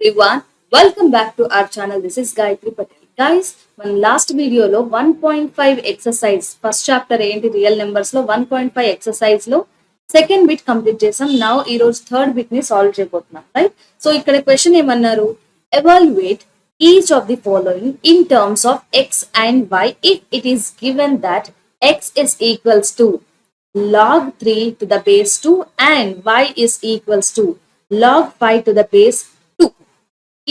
everyone, welcome back to our channel. This is Gayatri Patel. Guys, మన last వీడియోలో 1.5 exercise first chapter ఏంటి real numbers లో 1.5 exercise లో second bit complete చేసాం. Now ఈ రోజు థర్డ్ బిట్ ని సాల్వ్ చేయబోతున్నాం, రైట్? సో ఇక్కడ క్వశ్చన్ ఏమన్నారు, evaluate each of the following in terms of x and y if it is given that x is equals to log 3 to the base 2 and y is equals to log 5 to the base 2.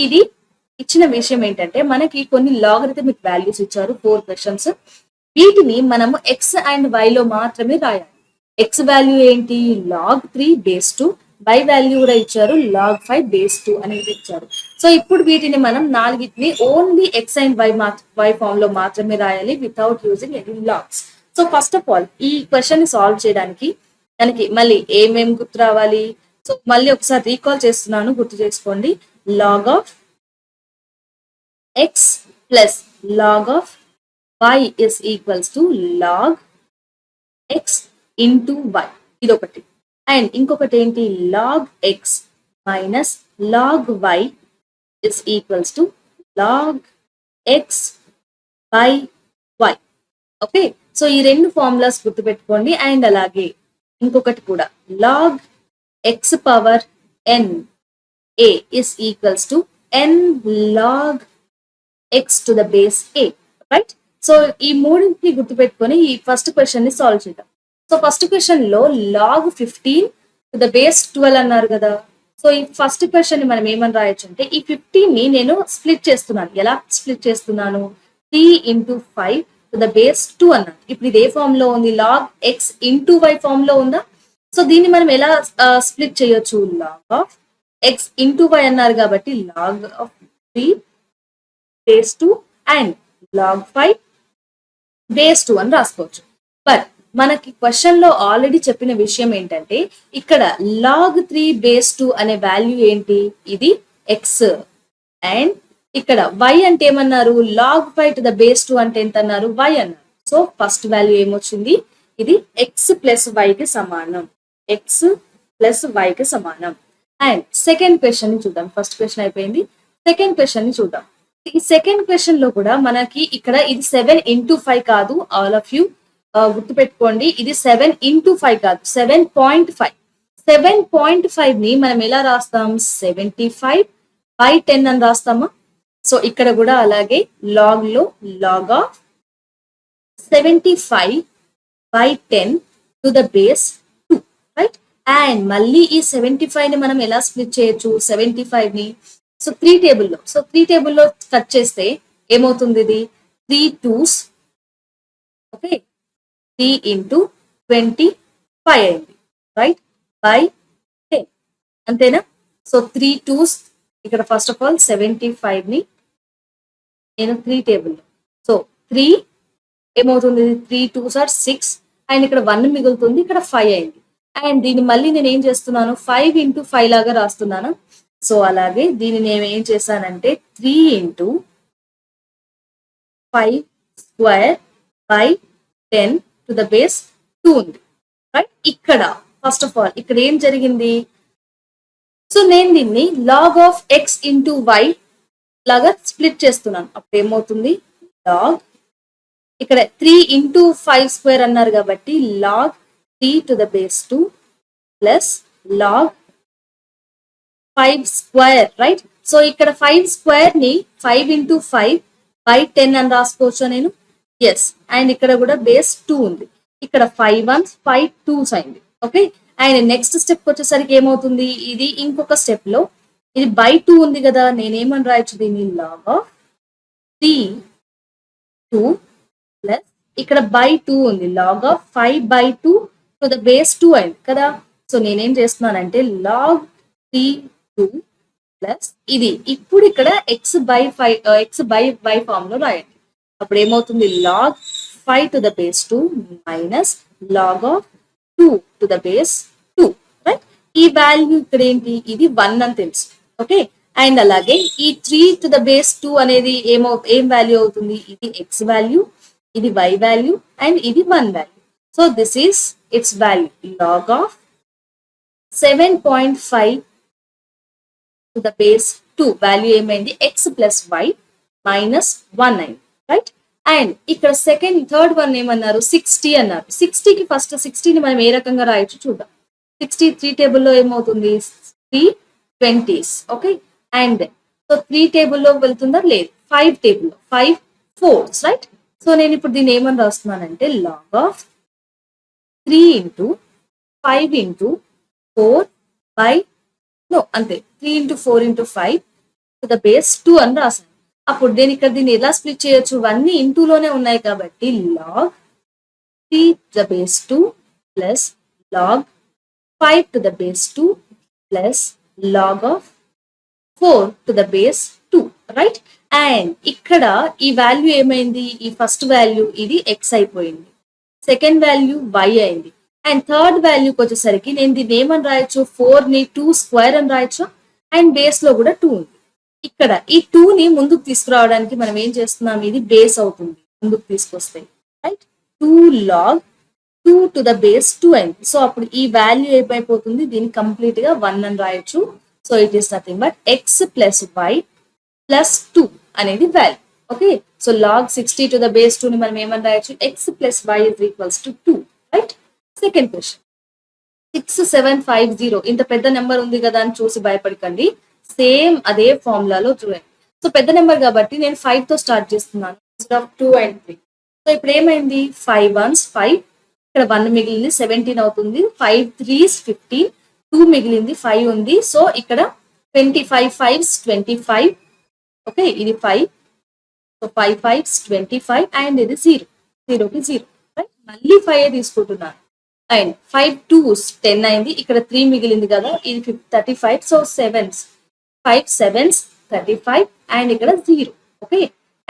ఇది ఇచ్చిన విషయం ఏంటంటే మనకి కొన్ని logarithmic values ఇచ్చారు, 4 questions. వీటిని మనము X and why లో మాత్రమే రాయాలి. ఎక్స్ వాల్యూ ఏంటి, లాగ్ 3 బేస్ 2, వై వాల్యూ కూడా ఇచ్చారు, లాగ్ 5 బేస్ 2 అనేది ఇచ్చారు. సో ఇప్పుడు వీటిని మనం నాలుగిటిని only x and y form లో మాత్రమే రాయాలి without using any logs. So first of all ఈ క్వశ్చన్ ని సాల్వ్ చేయడానికి మనకి మళ్ళీ ఏమేం గుర్తు రావాలి. సో మళ్ళీ ఒకసారి రీకాల్ చేస్తున్నాను, గుర్తు చేసుకోండి. Log of x plus log of y is equals to log x into y, ఇది ఒకటి. అండ్ ఇంకొకటి ఏంటి, log x minus log y is equals to log x by y. Okay, so ఈ రెండు ఫార్ములాస్ గుర్తుపెట్టుకోండి. అండ్ అలాగే ఇంకొకటి కూడా, log x power n a is equals to n log x to the base a, right? So ఈ మూడింటిని గుర్తుపెట్టుకొని ఈ ఫస్ట్ క్వశ్చన్ ని సాల్వ్ చేద్దాం. సో ఫస్ట్ క్వశ్చన్ లో లాగ్ 15 టు ద బేస్ 12 అన్నారు కదా. సో ఈ ఫస్ట్ క్వశ్చన్ ని మనం ఏమని రాయొచ్చు అంటే, ఈ 15 ని నేను స్ప్లిట్ చేస్తున్నాను. ఎలా స్ప్లిట్ చేస్తున్నాను, 3 ఇంటూ 5 టు ద బేస్ 2 అన్నాను. ఇప్పుడు ఇది ఏ ఫామ్ లో ఉంది, log x into y form లో ఉందా? సో దీన్ని మనం ఎలా స్ప్లిట్ చేయొచ్చు, log of x into y అన్నారు కాబట్టి log of 3 base 2 and log 5 base 2 అని రాసుకోవచ్చు. బట్ మనకి క్వశ్చన్ లో ఆల్రెడీ చెప్పిన విషయం ఏంటంటే, ఇక్కడ లాగ్ 3 బేస్ 2 అనే వాల్యూ ఏంటి, ఇది ఎక్స్. అండ్ ఇక్కడ y అంటే ఏమన్నారు, లాగ్ 5 టు ద బేస్ 2 అంటే ఎంత అన్నారు, y అన్నారు. సో ఫస్ట్ వాల్యూ ఏమొచ్చింది, ఇది ఎక్స్ ప్లస్ వై కి సమానం, ఎక్స్ ప్లస్ వై కి సమానం. అండ్ సెకండ్ క్వశ్చన్ ని చూద్దాం. ఫస్ట్ క్వశ్చన్ అయిపోయింది, సెకండ్ క్వశ్చన్ ని చూద్దాం. ఈ సెకండ్ క్వశ్చన్ లో కూడా మనకి ఇక్కడ ఇది 7 ఇంటూ 5 కాదు, ఆల్ ఆఫ్ యూ గుర్తుపెట్టుకోండి, ఇది 7 ఇంటూ 5 కాదు, 7.5. 7.5 ని మనం ఎలా రాస్తాం, 75 బై 10 అని రాస్తామా? సో ఇక్కడ కూడా అలాగే లాగ్ లో log of 75 by 10 to the base 2, right? And మళ్ళీ ఈ 75 ని మనం ఎలా స్ప్లిట్ చేయొచ్చు, 75 ని సో 3 టేబుల్లో, సో 3 టేబుల్లో కట్ చేస్తే ఏమవుతుంది, ఇది 3 2s, ఓకే, 3 ఇంటూ 25 అయింది, రైట్? బై 10, అంతేనా? సో 3 2s ఇక్కడ ఫస్ట్ ఆఫ్ ఆల్ 75 ని నేను 3 టేబుల్లో, సో 3 ఏమవుతుంది, 3 2s are 6 అండ్ ఇక్కడ 1 మిగులుతుంది, ఇక్కడ 5 అయింది. అండ్ దీన్ని మళ్ళీ నేను ఏం చేస్తున్నాను, 5 ఇంటూ 5 లాగా రాస్తున్నాను. సో అలాగే దీన్ని నేను ఏం చేశానంటే 3 into 5 square by 10 to the base 2 ఉంది, రైట్? ఇక్కడ ఫస్ట్ ఆఫ్ ఆల్ ఇక్కడ ఏం జరిగింది, సో నేను దీన్ని log of x into y లాగా స్ప్లిట్ చేస్తున్నాను. అప్పుడు ఏమవుతుంది, లాగ్ ఇక్కడ 3 ఇంటూ 5 స్క్వేర్ అన్నారు కాబట్టి log 3 to the base 2 plus log 5 square, right? So ఇక్కడ 5 స్క్వేర్ ని 5 ఇంటూ 5 బై 10 అని రాసుకోవచ్చు నేను, ఎస్. అండ్ ఇక్కడ కూడా బేస్ 2 ఉంది, ఇక్కడ 5 1s 5 2s అయింది, ఓకే. అండ్ నెక్స్ట్ స్టెప్ వచ్చేసరికి ఏమవుతుంది, ఇది ఇంకొక స్టెప్ లో ఇది బై 2 ఉంది కదా, నేనేమని రాయొచ్చు దీన్ని, లాగ్ ఆఫ్ 3 2 ప్లస్ ఇక్కడ బై 2 ఉంది, log of 5 by 2 to the base 2 అయింది కదా. సో నేనేం చేస్తున్నానంటే లాగ్ 3 2 ప్లస్ ఇది ఇప్పుడు ఇక్కడ x by 5 x by y form లో రాయండి. అప్పుడు ఏమవుతుంది, log 5 to the base 2 minus log of 2 to the base 2, right? ఈ వాల్యూ ఇక్కడ ఏంటి, ఇది 1 అని తెలుసు, ఓకే. అండ్ అలాగే ఈ 3 టు ద బేస్ 2 అనేది ఏం వాల్యూ అవుతుంది, ఇది ఎక్స్ వాల్యూ, ఇది వై వాల్యూ అండ్ ఇది 1 value. So this is its value, log of 7.5 to the base 2 value ఏమైంది x ప్లస్ వై మైనస్ 1 అయింది రైట్. అండ్ ఇక్కడ థర్డ్ వన్ ఏమన్నారు 60 అన్నారు. 60కి ఫస్ట్ 60ని మనం ఏ రకంగా రాయొచ్చు చూద్దాం. 60 3 టేబుల్లో ఏమవుతుంది 320s ఓకే. అండ్ సో 3 టేబుల్లో వెళ్తుందా లేదు 5 టేబుల్లో 5 4s రైట్. సో నేను ఇప్పుడు దీన్ని ఏమని రాస్తున్నానంటే log of 3 into 5 into 4 by అంతే 3 into 4 into 5 to the base 2 అని రాసాను. అప్పుడు నేను ఇక్కడ దీన్ని ఎలా స్ప్లిట్ చేయొచ్చు ఇవన్నీ ఇంటూలోనే ఉన్నాయి కాబట్టి log 3 to the base 2 plus log 5 to the base 2 plus log of 4 to the base 2 right. And ఇక్కడ ఈ వాల్యూ ఏమైంది ఈ ఫస్ట్ వాల్యూ ఇది ఎక్స్ అయిపోయింది, సెకండ్ వాల్యూ వై అయింది. అండ్ థర్డ్ వాల్యూకి వచ్చేసరికి నేను దీన్ని ఏమని రాయొచ్చు 4ని 2 స్క్వేర్ అని రాయొచ్చు. అండ్ బేస్ లో కూడా 2 ఉంది. ఇక్కడ ఈ 2ని ముందుకు తీసుకురావడానికి మనం ఏం చేస్తున్నాం ఇది బేస్ అవుతుంది ముందుకు తీసుకొస్తే right. 2 log 2 to the base 2 అయింది. సో అప్పుడు ఈ వాల్యూ ఏమైపోతుంది దీన్ని కంప్లీట్ గా 1 అని రాయొచ్చు. So it is nothing but x plus y plus 2 అనేది value okay. So log 60 to the base 2 ని మనం ఏమని రాయొచ్చు x plus y is equals to 2 right. Second question 6750 ఇంత పెద్ద నెంబర్ ఉంది కదా అని చూసి భయపడకండి, సేమ్ అదే ఫార్ములాలో చూడండి. సో పెద్ద నెంబర్ కాబట్టి నేను 5 తో స్టార్ట్ చేస్తున్నాను ఇన్స్టెడ్ ఆఫ్ 2 and 3. సో ఇప్పుడు ఏమైంది 5 1s 5 ఇక్కడ 1 మిగిలింది 17 అవుతుంది, 5 3s 15 2 మిగిలింది 5 ఉంది. సో ఇక్కడ 25 5s 25 ఓకే ఇది 5. సో 5 5s 25 అండ్ ఇది 0 0కి 0 రైట్. మళ్ళీ 5 తీసుకుంటున్నాను అండ్ 5 2s 10 అయింది, ఇక్కడ 3 మిగిలింది కదా ఇది 35. సో 7s 5 7s 35 అండ్ ఇక్కడ 0 ఓకే.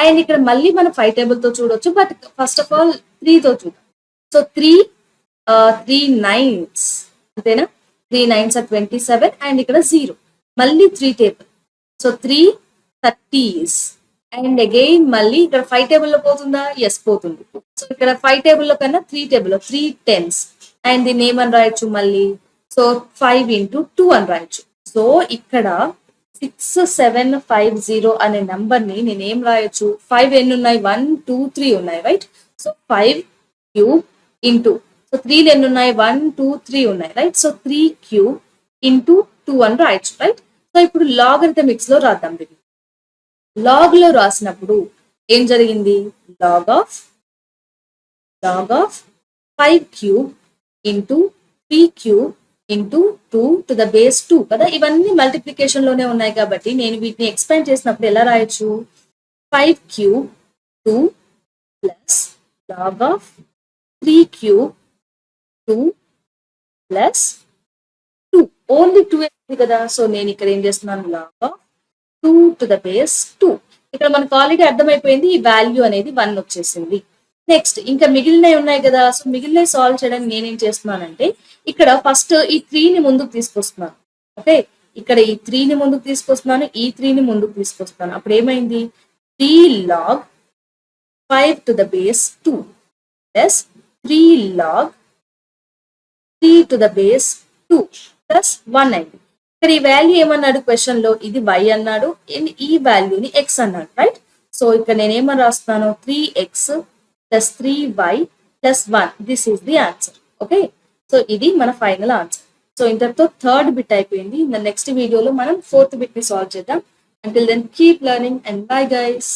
అండ్ ఇక్కడ మళ్ళీ మనం 5 టేబుల్ తో చూడొచ్చు బట్ ఫస్ట్ ఆఫ్ ఆల్ 3 తో చూద్దాం. సో 3 9s అంతేనా 3 9s are 27 అండ్ ఇక్కడ 0 మళ్ళీ 3 table. So 3 30s and again మళ్ళీ ఇక్కడ 5 టేబుల్ లో పోతుందా ఎస్ పోతుంది. సో ఇక్కడ 5 టేబుల్ లో కన్నా 3 టేబుల్ లో 3 10s అండ్ దీన్ని ఏమని రాయొచ్చు మళ్ళీ సో 5 ఇంటూ 2 అని రాయొచ్చు. సో ఇక్కడ 6750 అనే నంబర్ ని నేను ఏం రాయొచ్చు 5 ఎన్ని ఉన్నాయి 1 2 3 ఉన్నాయి right. So 5 cube into so 3 ఎన్ని ఉన్నాయి 1 2 3 ఉన్నాయి రైట్. సో 3 క్యూబ్ ఇంటూ 2 అని రాయొచ్చు రైట్. సో ఇప్పుడు లాగరిథమిక్స్ లో రాద్దాం. దీన్ని లాగ్ లో రాసినప్పుడు ఏం జరిగింది log of 5 cube into 3 cube into 2 to the base 2 కదా. ఇవన్నీ మల్టిప్లికేషన్ లోనే ఉన్నాయి కాబట్టి నేను వీటిని ఎక్స్పాండ్ చేసినప్పుడు ఎలా రాయొచ్చు 5 cube 2 plus log of 3 cube 2 plus 2 only 2 కదా. సో నేను ఇక్కడ ఏం చేస్తున్నాను log of 2 to the base 2. ఇక్కడ మనకు ఆల్రెడీ అర్థమైపోయింది ఈ వాల్యూ అనేది 1 వచ్చేసింది. నెక్స్ట్ ఇంకా మిగిలినవి ఉన్నాయి కదా. సో మిగిలినవి సాల్వ్ చేయడానికి నేనేం చేస్తున్నానంటే ఇక్కడ ఫస్ట్ ఈ 3ని ముందుకు తీసుకొస్తున్నాను ఓకే. ఇక్కడ ఈ 3ని ముందుకు తీసుకొస్తున్నాను, ఈ 3ని ముందుకు తీసుకొస్తున్నాను. అప్పుడు ఏమైంది 3 log 5 to the base 2 plus 3 log 3 to the base 2 plus 1 అయింది. ఇక్కడ ఈ వాల్యూ ఏమన్నాడు క్వశ్చన్ లో ఇది y అన్నాడు అండ్ ఈ వాల్యూని x అన్నాడు రైట్. సో ఇక్కడ నేను ఏమని రాస్తున్నాను 3x plus 3y plus 1 this is the answer okay. So ఇది మన ఫైనల్ ఆన్సర్. సో ఇంతటితో థర్డ్ బిట్ అయిపోయింది. నెక్స్ట్ వీడియోలో మనం 4th బిట్ ని సాల్వ్ చేద్దాం. Until then keep learning and bye guys.